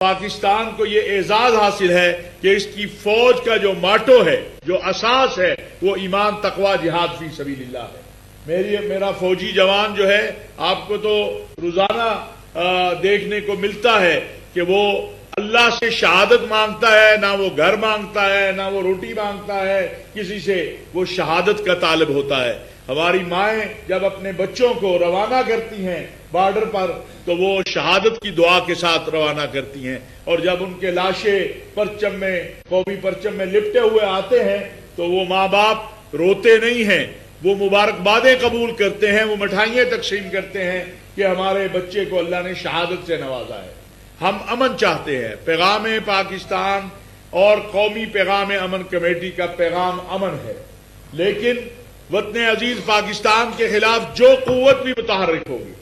پاکستان کو یہ اعزاز حاصل ہے کہ اس کی فوج کا جو ماٹو ہے، جو اساس ہے، وہ ایمان، تقوی، جہاد فی سبیل اللہ ہے۔ میرا فوجی جوان جو ہے، آپ کو تو روزانہ دیکھنے کو ملتا ہے کہ وہ اللہ سے شہادت مانگتا ہے، نہ وہ گھر مانگتا ہے، نہ وہ روٹی مانگتا ہے کسی سے، وہ شہادت کا طالب ہوتا ہے۔ ہماری مائیں جب اپنے بچوں کو روانہ کرتی ہیں بارڈر پر تو وہ شہادت کی دعا کے ساتھ روانہ کرتی ہیں، اور جب ان کے لاشیں پرچم میں، قومی پرچم میں لپٹے ہوئے آتے ہیں تو وہ ماں باپ روتے نہیں ہیں، وہ مبارکبادیں قبول کرتے ہیں، وہ مٹھائیاں تقسیم کرتے ہیں کہ ہمارے بچے کو اللہ نے شہادت سے نوازا ہے۔ ہم امن چاہتے ہیں۔ پیغام پاکستان اور قومی پیغام امن کمیٹی کا پیغام امن ہے، لیکن وطن عزیز پاکستان کے خلاف جو قوت بھی متحرک ہوگی،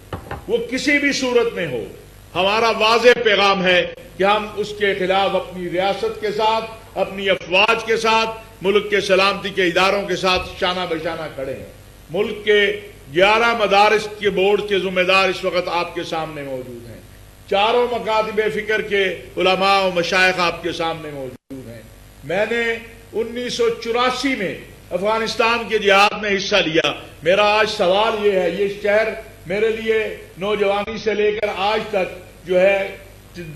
وہ کسی بھی صورت میں ہو، ہمارا واضح پیغام ہے کہ ہم اس کے خلاف اپنی ریاست کے ساتھ، اپنی افواج کے ساتھ، ملک کے سلامتی کے اداروں کے ساتھ شانہ بشانہ کھڑے ہیں۔ ملک کے 11 مدارس کے بورڈ کے ذمہ دار اس وقت آپ کے سامنے موجود ہیں، چاروں مکاتب فکر کے علماء و مشائخ آپ کے سامنے موجود ہیں۔ میں نے 1984 میں افغانستان کے جہاد میں حصہ لیا۔ میرا آج سوال یہ ہے، یہ شہر میرے لیے نوجوانی سے لے کر آج تک جو ہے،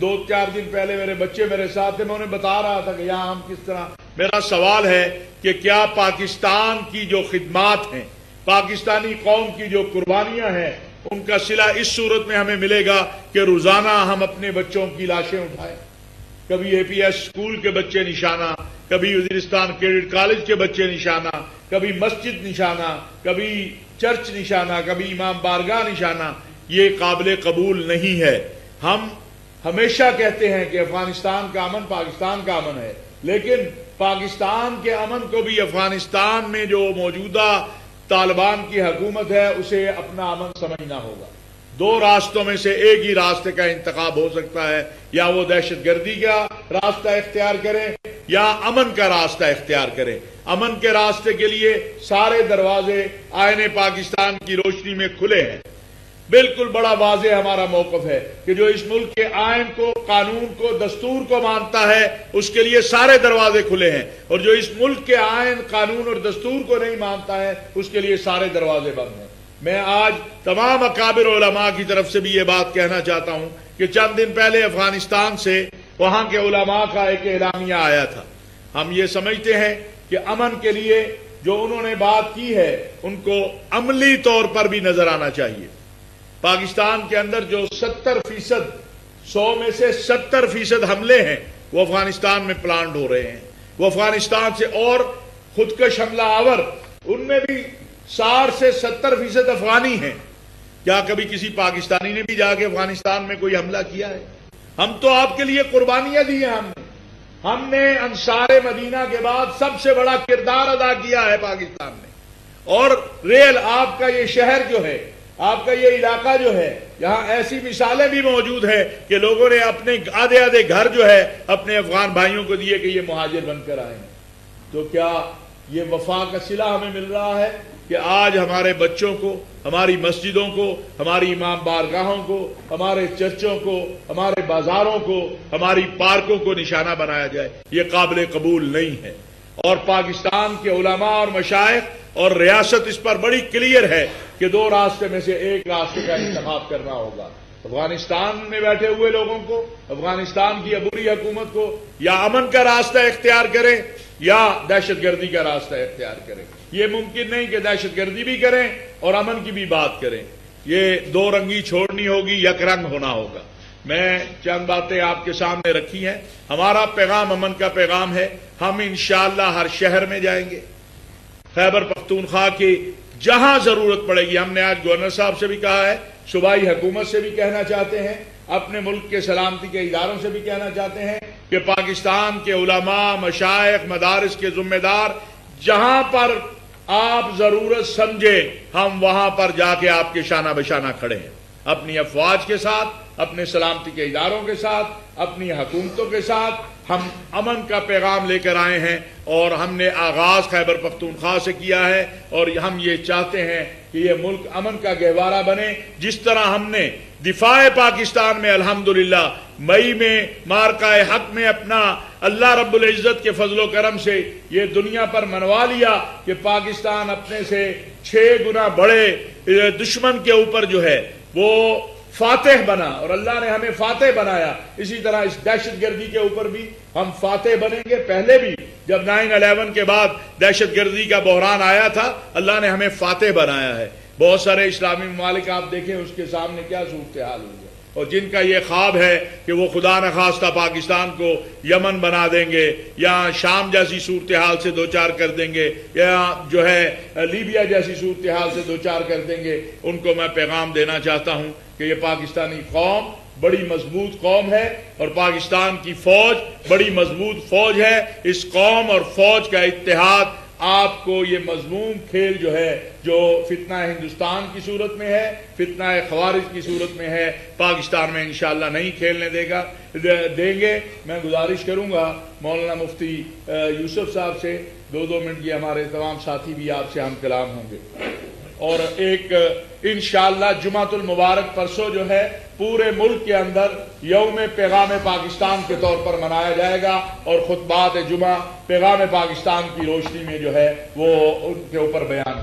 2-4 دن پہلے میرے بچے میرے ساتھ تھے، میں انہیں بتا رہا تھا کہ یہاں ہم کس طرح، میرا سوال ہے کہ کیا پاکستان کی جو خدمات ہیں، پاکستانی قوم کی جو قربانیاں ہیں، ان کا صلہ اس صورت میں ہمیں ملے گا کہ روزانہ ہم اپنے بچوں کی لاشیں اٹھائیں؟ کبھی اے پی ایس اسکول کے بچے نشانہ، کبھی وزیرستان کیڈٹ کالج کے بچے نشانہ، کبھی مسجد نشانہ، کبھی چرچ نشانہ، کبھی امام بارگاہ نشانہ۔ یہ قابل قبول نہیں ہے۔ ہم ہمیشہ کہتے ہیں کہ افغانستان کا امن پاکستان کا امن ہے، لیکن پاکستان کے امن کو بھی افغانستان میں جو موجودہ طالبان کی حکومت ہے اسے اپنا امن سمجھنا ہوگا۔ 2 راستوں میں سے ایک ہی راستے کا انتخاب ہو سکتا ہے، یا وہ دہشت گردی کا راستہ اختیار کریں یا امن کا راستہ اختیار کریں۔ امن کے راستے کے لیے سارے دروازے آئین پاکستان کی روشنی میں کھلے ہیں۔ بالکل بڑا واضح ہمارا موقف ہے کہ جو اس ملک کے آئین کو، قانون کو، دستور کو مانتا ہے اس کے لیے سارے دروازے کھلے ہیں، اور جو اس ملک کے آئین، قانون اور دستور کو نہیں مانتا ہے اس کے لیے سارے دروازے بند ہیں۔ میں آج تمام اکابر علماء کی طرف سے بھی یہ بات کہنا چاہتا ہوں کہ چند دن پہلے افغانستان سے وہاں کے علماء کا ایک اعلامیہ آیا تھا۔ ہم یہ سمجھتے ہیں کہ امن کے لیے جو انہوں نے بات کی ہے ان کو عملی طور پر بھی نظر آنا چاہیے۔ پاکستان کے اندر جو 70%، 100 میں سے 70% حملے ہیں وہ افغانستان میں پلانڈ ہو رہے ہیں۔ وہ افغانستان سے، اور خودکش حملہ آور ان میں بھی 60 سے 70% افغانی ہیں۔ کیا کبھی کسی پاکستانی نے بھی جا کے افغانستان میں کوئی حملہ کیا ہے؟ ہم تو آپ کے لیے قربانیاں دی ہیں، ہم نے انصار مدینہ کے بعد سب سے بڑا کردار ادا کیا ہے پاکستان نے۔ اور ریل، آپ کا یہ شہر جو ہے، آپ کا یہ علاقہ جو ہے، یہاں ایسی مثالیں بھی موجود ہیں کہ لوگوں نے اپنے آدھے گھر جو ہے اپنے افغان بھائیوں کو دیے کہ یہ مہاجر بن کر آئے ہیں۔ تو کیا یہ وفا کا صلہ ہمیں مل رہا ہے کہ آج ہمارے بچوں کو، ہماری مسجدوں کو، ہماری امام بارگاہوں کو، ہمارے چرچوں کو، ہمارے بازاروں کو، ہماری پارکوں کو نشانہ بنایا جائے؟ یہ قابل قبول نہیں ہے، اور پاکستان کے علماء اور مشائخ اور ریاست اس پر بڑی کلیئر ہے کہ 2 راستے میں سے ایک راستے کا انتخاب کرنا ہوگا۔ افغانستان میں بیٹھے ہوئے لوگوں کو، افغانستان کی عبوری حکومت کو، یا امن کا راستہ اختیار کریں یا دہشت گردی کا راستہ اختیار کریں۔ یہ ممکن نہیں کہ دہشت گردی بھی کریں اور امن کی بھی بات کریں۔ یہ 2 رنگی چھوڑنی ہوگی، یک رنگ ہونا ہوگا۔ میں چند باتیں آپ کے سامنے رکھی ہیں۔ ہمارا پیغام امن کا پیغام ہے۔ ہم انشاءاللہ ہر شہر میں جائیں گے، خیبر پختونخوا کی جہاں ضرورت پڑے گی۔ ہم نے آج گورنر صاحب سے بھی کہا ہے، صوبائی حکومت سے بھی کہنا چاہتے ہیں، اپنے ملک کے سلامتی کے اداروں سے بھی کہنا چاہتے ہیں کہ پاکستان کے علماء، مشائخ، مدارس کے ذمہ دار جہاں پر آپ ضرورت سمجھے ہم وہاں پر جا کے آپ کے شانہ بشانہ کھڑے ہیں، اپنی افواج کے ساتھ، اپنے سلامتی کے اداروں کے ساتھ، اپنی حکومتوں کے ساتھ۔ ہم امن کا پیغام لے کر آئے ہیں، اور ہم نے آغاز خیبر پختونخوا سے کیا ہے، اور ہم یہ چاہتے ہیں کہ یہ ملک امن کا گہوارہ بنے۔ جس طرح ہم نے دفاع پاکستان میں الحمدللہ مئی میں مارکہ حق میں اپنا اللہ رب العزت کے فضل و کرم سے یہ دنیا پر منوا لیا کہ پاکستان اپنے سے 6 گنا بڑے دشمن کے اوپر جو ہے وہ فاتح بنا، اور اللہ نے ہمیں فاتح بنایا۔ اسی طرح اس دہشت گردی کے اوپر بھی ہم فاتح بنیں گے۔ پہلے بھی جب 9/11 کے بعد دہشت گردی کا بحران آیا تھا، اللہ نے ہمیں فاتح بنایا ہے۔ بہت سارے اسلامی ممالک آپ دیکھیں اس کے سامنے کیا صورتحال ہوئی ہے، اور جن کا یہ خواب ہے کہ وہ خدا نخواستہ پاکستان کو یمن بنا دیں گے یا شام جیسی صورتحال سے دوچار کر دیں گے یا جو ہے لیبیا جیسی صورتحال سے دوچار کر دیں گے، ان کو میں پیغام دینا چاہتا ہوں کہ یہ پاکستانی قوم بڑی مضبوط قوم ہے اور پاکستان کی فوج بڑی مضبوط فوج ہے۔ اس قوم اور فوج کا اتحاد آپ کو یہ مضموم کھیل جو ہے، جو فتنہ ہندوستان کی صورت میں ہے، فتنہ خوارج کی صورت میں ہے، پاکستان میں انشاءاللہ نہیں کھیلنے دیں گے۔ میں گزارش کروں گا مولانا مفتی یوسف صاحب سے 2 منٹ کی، ہمارے تمام ساتھی بھی آپ سے ہم کلام ہوں گے، اور ایک انشاءاللہ جمعۃ المبارک پرسوں جو ہے پورے ملک کے اندر یوم پیغام پاکستان کے طور پر منایا جائے گا، اور خطبات جمعہ پیغام پاکستان کی روشنی میں جو ہے وہ ان کے اوپر بیان